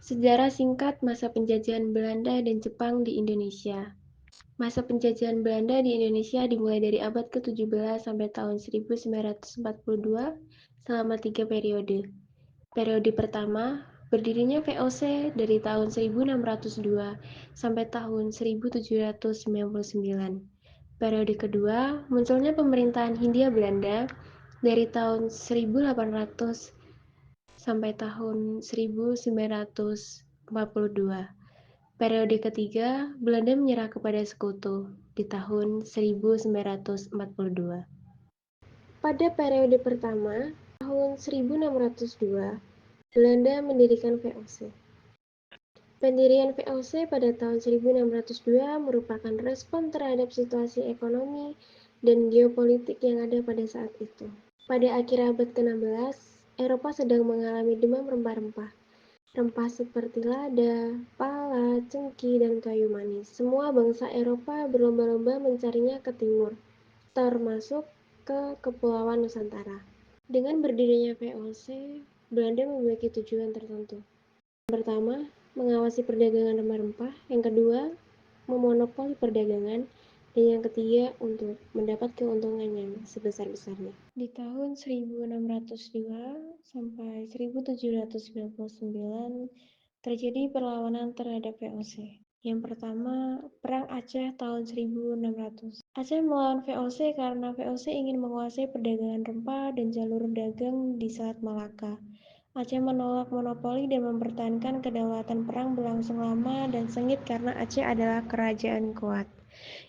Sejarah singkat masa penjajahan Belanda dan Jepang di Indonesia. Masa penjajahan Belanda di Indonesia dimulai dari abad ke-17 sampai tahun 1942 selama 3 periode. Periode pertama, berdirinya VOC dari tahun 1602 sampai tahun 1799. Periode kedua, munculnya pemerintahan Hindia Belanda dari tahun 1800 sampai tahun 1942. Periode ketiga, Belanda menyerah kepada Sekutu di tahun 1942. Pada periode pertama, tahun 1602, Belanda mendirikan VOC. Pendirian VOC pada tahun 1602 merupakan respon terhadap situasi ekonomi dan geopolitik yang ada pada saat itu. Pada akhir abad ke-16, Eropa sedang mengalami demam rempah-rempah. Rempah seperti lada, pala, cengkih, dan kayu manis. Semua bangsa Eropa berlomba-lomba mencarinya ke timur, termasuk ke Kepulauan Nusantara. Dengan berdirinya VOC, Belanda memiliki tujuan tertentu. Yang pertama, mengawasi perdagangan rempah-rempah. Yang kedua, memonopoli perdagangan. Dan yang ketiga, untuk mendapat keuntungan yang sebesar-besarnya. Di tahun 1602 sampai 1799 terjadi perlawanan terhadap VOC. Yang pertama, Perang Aceh tahun 1600. Aceh melawan VOC karena VOC ingin menguasai perdagangan rempah dan jalur dagang di Selat Malaka. Aceh menolak monopoli dan mempertahankan kedaulatan. Perang berlangsung lama dan sengit karena Aceh adalah kerajaan kuat.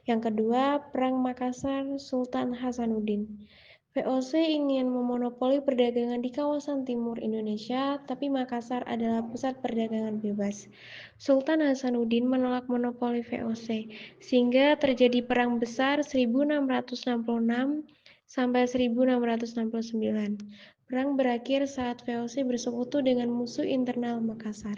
Yang kedua, Perang Makassar Sultan Hasanuddin. VOC ingin memonopoli perdagangan di kawasan timur Indonesia, tapi Makassar adalah pusat perdagangan bebas. Sultan Hasanuddin menolak monopoli VOC, sehingga terjadi Perang Besar 1666 sampai 1669. Perang berakhir saat VOC bersekutu dengan musuh internal Makassar.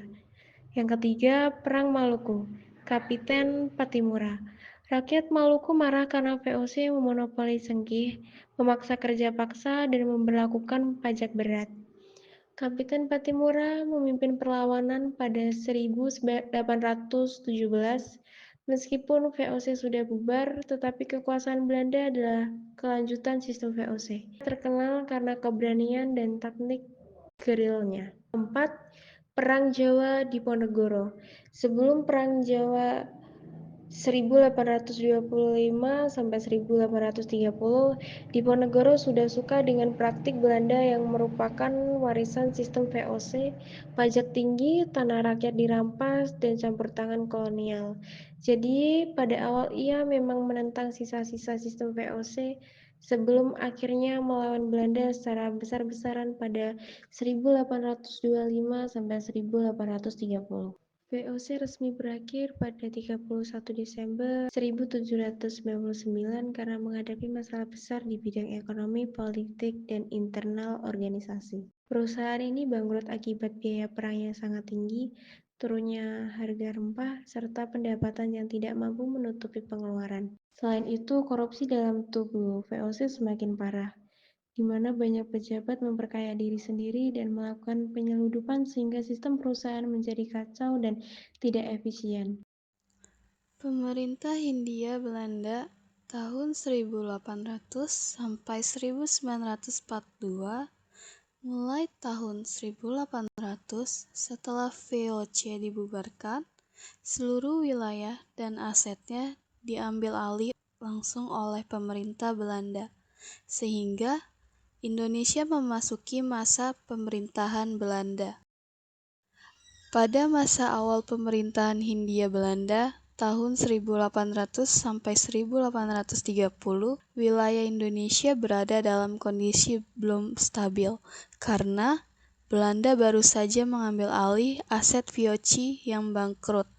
Yang ketiga, Perang Maluku, Kapiten Patimura. Rakyat Maluku marah karena VOC memonopoli cengkih, memaksa kerja paksa, dan memberlakukan pajak berat. Kapiten Patimura memimpin perlawanan pada 1817. Meskipun VOC sudah bubar, tetapi kekuasaan Belanda adalah kelanjutan sistem VOC. Terkenal karena keberanian dan teknik gerilnya. Keempat, Perang Jawa Diponegoro. Sebelum Perang Jawa 1825 sampai 1830, Diponegoro sudah suka dengan praktik Belanda yang merupakan warisan sistem VOC, pajak tinggi, tanah rakyat dirampas, dan campur tangan kolonial. Jadi, pada awal ia memang menentang sisa-sisa sistem VOC sebelum akhirnya melawan Belanda secara besar-besaran pada 1825 sampai 1830. VOC resmi berakhir pada 31 Desember 1799 karena menghadapi masalah besar di bidang ekonomi, politik, dan internal organisasi. Perusahaan ini bangkrut akibat biaya perang yang sangat tinggi, turunnya harga rempah, serta pendapatan yang tidak mampu menutupi pengeluaran. Selain itu, korupsi dalam tubuh VOC semakin parah, di mana banyak pejabat memperkaya diri sendiri dan melakukan penyeludupan sehingga sistem perusahaan menjadi kacau dan tidak efisien. Pemerintah Hindia Belanda tahun 1800 sampai 1942. Mulai tahun 1800 setelah VOC dibubarkan, seluruh wilayah dan asetnya diambil alih langsung oleh pemerintah Belanda, sehingga Indonesia memasuki masa pemerintahan Belanda. Pada masa awal pemerintahan Hindia Belanda, tahun 1800 sampai 1830, wilayah Indonesia berada dalam kondisi belum stabil karena Belanda baru saja mengambil alih aset VOC yang bangkrut.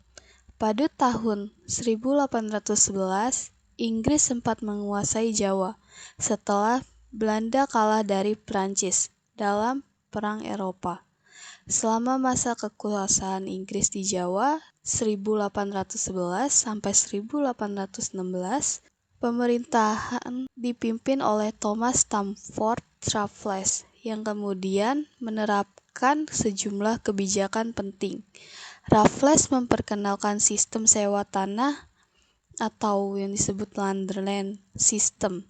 Pada tahun 1811, Inggris sempat menguasai Jawa setelah Belanda kalah dari Prancis dalam Perang Eropa. Selama masa kekuasaan Inggris di Jawa 1811 sampai 1816, pemerintahan dipimpin oleh Thomas Stamford Raffles yang kemudian menerapkan mengesahkan sejumlah kebijakan penting. Raffles memperkenalkan sistem sewa tanah atau yang disebut Landland System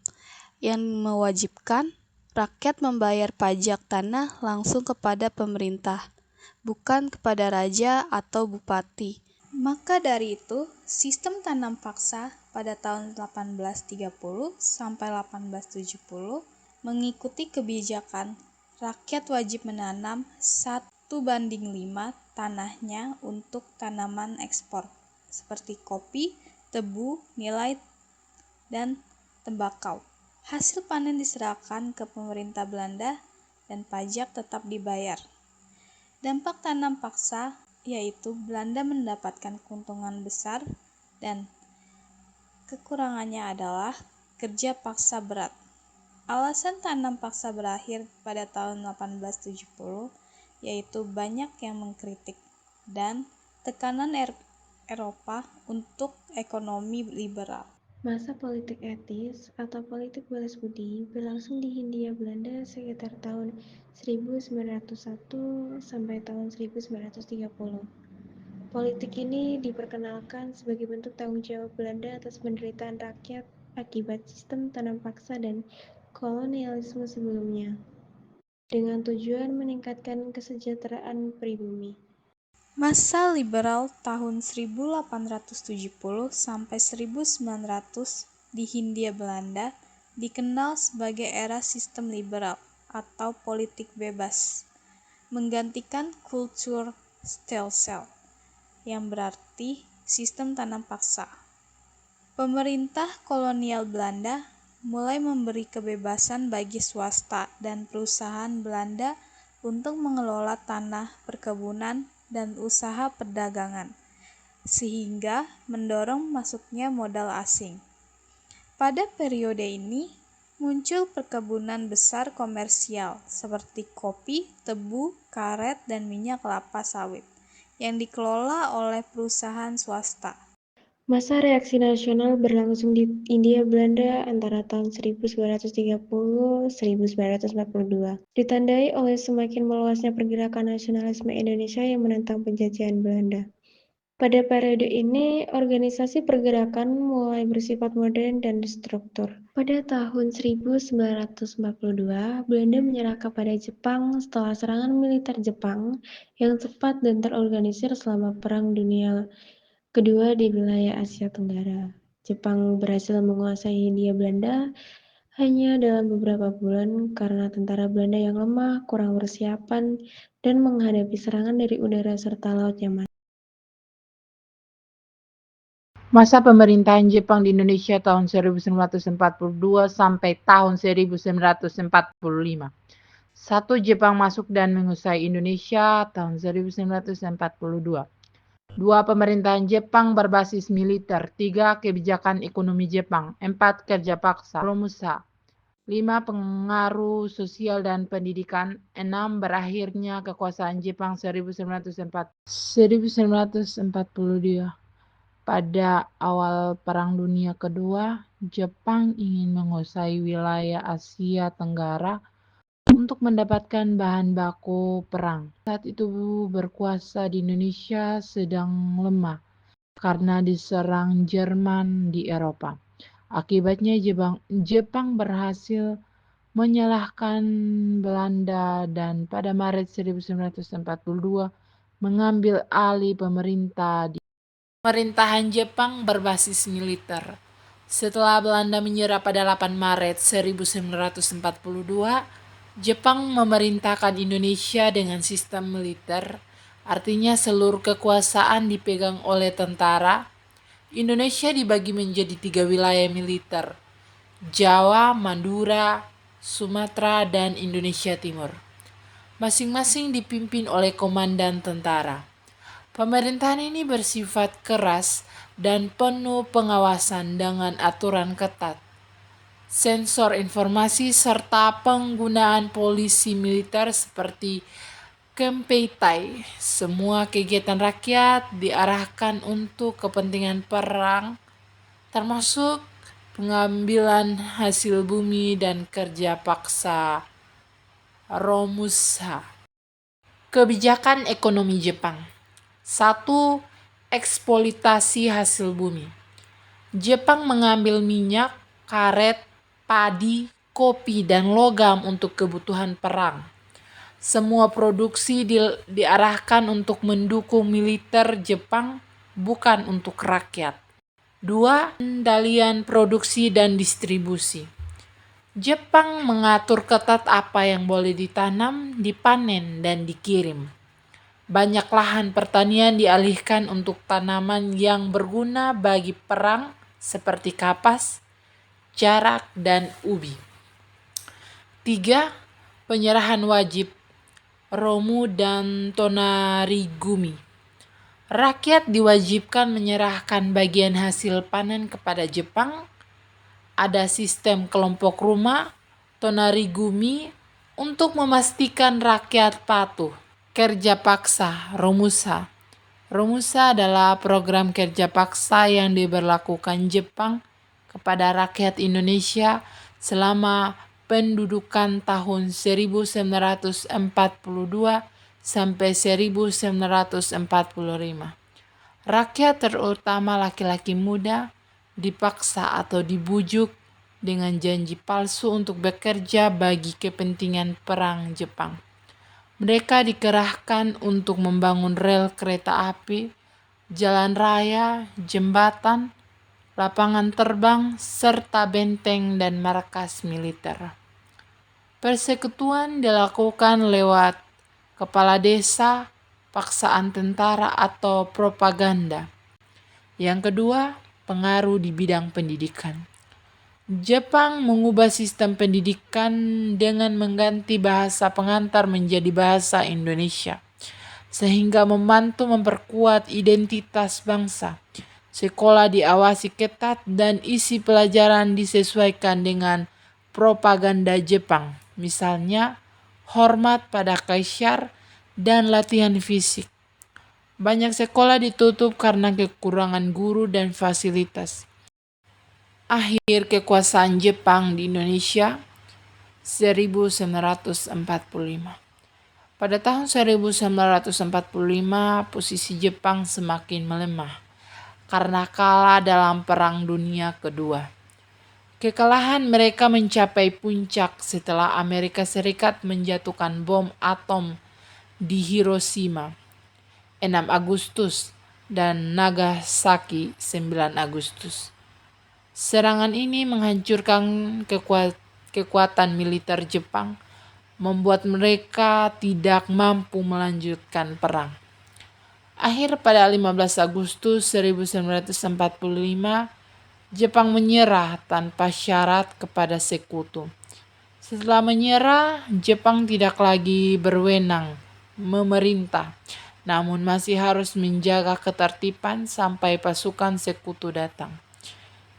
yang mewajibkan rakyat membayar pajak tanah langsung kepada pemerintah, bukan kepada raja atau bupati. Maka dari itu, sistem tanam paksa pada tahun 1830 sampai 1870 mengikuti kebijakan rakyat wajib menanam 1:5 tanahnya untuk tanaman ekspor seperti kopi, tebu, nilai, dan tembakau. Hasil panen diserahkan ke pemerintah Belanda dan pajak tetap dibayar. Dampak tanam paksa yaitu Belanda mendapatkan keuntungan besar dan kekurangannya adalah kerja paksa berat. Alasan tanam paksa berakhir pada tahun 1870 yaitu banyak yang mengkritik dan tekanan Eropa untuk ekonomi liberal. Masa politik etis atau politik balas budi berlangsung di Hindia Belanda sekitar tahun 1901 sampai tahun 1930. Politik ini diperkenalkan sebagai bentuk tanggung jawab Belanda atas penderitaan rakyat akibat sistem tanam paksa dan kolonialisme sebelumnya, dengan tujuan meningkatkan kesejahteraan pribumi. Masa liberal tahun 1870 sampai 1900 di Hindia Belanda dikenal sebagai era sistem liberal atau politik bebas, menggantikan kultur stelsel, yang berarti sistem tanam paksa. Pemerintah kolonial Belanda mulai memberi kebebasan bagi swasta dan perusahaan Belanda untuk mengelola tanah perkebunan dan usaha perdagangan, sehingga mendorong masuknya modal asing. Pada periode ini, muncul perkebunan besar komersial seperti kopi, tebu, karet, dan minyak kelapa sawit yang dikelola oleh perusahaan swasta. Masa reaksi nasional berlangsung di Hindia Belanda antara tahun 1930-1942, ditandai oleh semakin meluasnya pergerakan nasionalisme Indonesia yang menentang penjajahan Belanda. Pada periode ini, organisasi pergerakan mulai bersifat modern dan struktur. Pada tahun 1942, Belanda menyerah kepada Jepang setelah serangan militer Jepang yang cepat dan terorganisir selama Perang Dunia Kedua di wilayah Asia Tenggara. Jepang berhasil menguasai Hindia Belanda hanya dalam beberapa bulan karena tentara Belanda yang lemah, kurang persiapan, dan menghadapi serangan dari udara serta laut yang mati. Masa pemerintahan Jepang di Indonesia tahun 1942 sampai tahun 1945. 1. Jepang masuk dan menguasai Indonesia tahun 1942. 2. Pemerintahan Jepang berbasis militer. 3. Kebijakan ekonomi Jepang. 4. Kerja paksa. Romusa. 5. Pengaruh sosial dan pendidikan. 6. Berakhirnya kekuasaan Jepang 1942. Pada awal Perang Dunia Kedua, Jepang ingin menguasai wilayah Asia Tenggara untuk mendapatkan bahan baku perang. Saat itu berkuasa di Indonesia sedang lemah karena diserang Jerman di Eropa. Akibatnya Jepang berhasil menyalahkan Belanda dan pada Maret 1942 mengambil alih pemerintahan Jepang berbasis militer. Setelah Belanda menyerah pada 8 Maret 1942, Jepang memerintahkan Indonesia dengan sistem militer, artinya seluruh kekuasaan dipegang oleh tentara. Indonesia dibagi menjadi 3 wilayah militer, Jawa, Madura, Sumatera, dan Indonesia Timur. Masing-masing dipimpin oleh komandan tentara. Pemerintahan ini bersifat keras dan penuh pengawasan dengan aturan ketat, sensor informasi, serta penggunaan polisi militer seperti Kempeitai. Semua kegiatan rakyat diarahkan untuk kepentingan perang, termasuk pengambilan hasil bumi dan kerja paksa. Romusa. Kebijakan ekonomi Jepang. 1. Eksploitasi hasil bumi. Jepang mengambil minyak, karet, padi, kopi, dan logam untuk kebutuhan perang. Semua produksi diarahkan untuk mendukung militer Jepang, bukan untuk rakyat. 2. Pengendalian produksi dan distribusi. Jepang mengatur ketat apa yang boleh ditanam, dipanen, dan dikirim. Banyak lahan pertanian dialihkan untuk tanaman yang berguna bagi perang seperti kapas, jarak, dan ubi. 3. Penyerahan wajib Romu dan Tonarigumi. Rakyat diwajibkan menyerahkan bagian hasil panen kepada Jepang. Ada sistem kelompok rumah Tonarigumi untuk memastikan rakyat patuh. Kerja paksa Romusa. Romusa adalah program kerja paksa yang diberlakukan Jepang kepada rakyat Indonesia selama pendudukan tahun 1942 sampai 1945. Rakyat, terutama laki-laki muda, dipaksa atau dibujuk dengan janji palsu untuk bekerja bagi kepentingan perang Jepang. Mereka dikerahkan untuk membangun rel kereta api, jalan raya, jembatan, lapangan terbang, serta benteng dan markas militer. Persekutuan dilakukan lewat kepala desa, paksaan tentara, atau propaganda. Yang kedua, pengaruh di bidang pendidikan. Jepang mengubah sistem pendidikan dengan mengganti bahasa pengantar menjadi bahasa Indonesia, sehingga membantu memperkuat identitas bangsa. Sekolah diawasi ketat dan isi pelajaran disesuaikan dengan propaganda Jepang, misalnya hormat pada kaisar dan latihan fisik. Banyak sekolah ditutup karena kekurangan guru dan fasilitas. Akhir kekuasaan Jepang di Indonesia 1945. Pada tahun 1945, posisi Jepang semakin melemah karena kalah dalam Perang Dunia Kedua. Kekalahan mereka mencapai puncak setelah Amerika Serikat menjatuhkan bom atom di Hiroshima 6 Agustus dan Nagasaki 9 Agustus. Serangan ini menghancurkan kekuatan militer Jepang, membuat mereka tidak mampu melanjutkan perang. Akhir pada 15 Agustus 1945, Jepang menyerah tanpa syarat kepada sekutu. Setelah menyerah, Jepang tidak lagi berwenang memerintah, namun masih harus menjaga ketertiban sampai pasukan sekutu datang.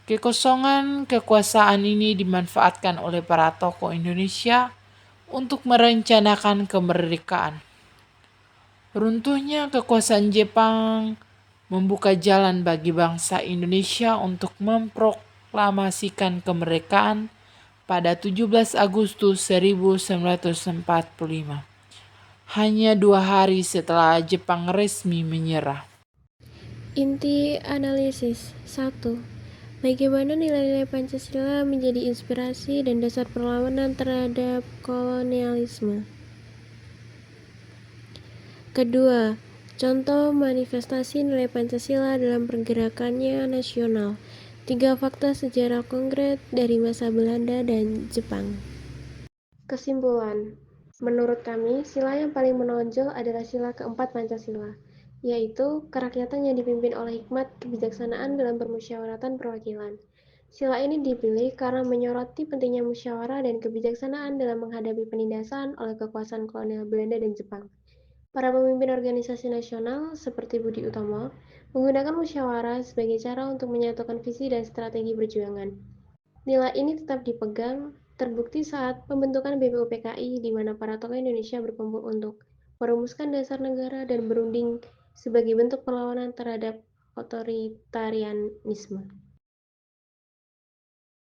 Kekosongan kekuasaan ini dimanfaatkan oleh para tokoh Indonesia untuk merencanakan kemerdekaan. Runtuhnya kekuasaan Jepang membuka jalan bagi bangsa Indonesia untuk memproklamasikan kemerdekaan pada 17 Agustus 1945. Hanya 2 hari setelah Jepang resmi menyerah. Inti analisis 1. Bagaimana nilai-nilai Pancasila menjadi inspirasi dan dasar perlawanan terhadap kolonialisme. Kedua, contoh manifestasi nilai Pancasila dalam pergerakannya nasional. 3 fakta sejarah konkret dari masa Belanda dan Jepang. Kesimpulan, menurut kami, sila yang paling menonjol adalah sila keempat Pancasila, yaitu kerakyatan yang dipimpin oleh hikmat kebijaksanaan dalam permusyawaratan perwakilan. Sila ini dipilih karena menyoroti pentingnya musyawarah dan kebijaksanaan dalam menghadapi penindasan oleh kekuasaan kolonial Belanda dan Jepang. Para pemimpin organisasi nasional seperti Budi Utomo menggunakan musyawarah sebagai cara untuk menyatukan visi dan strategi perjuangan. Nilai ini tetap dipegang, terbukti saat pembentukan BPUPKI di mana para tokoh Indonesia berkumpul untuk merumuskan dasar negara dan berunding sebagai bentuk perlawanan terhadap otoritarianisme.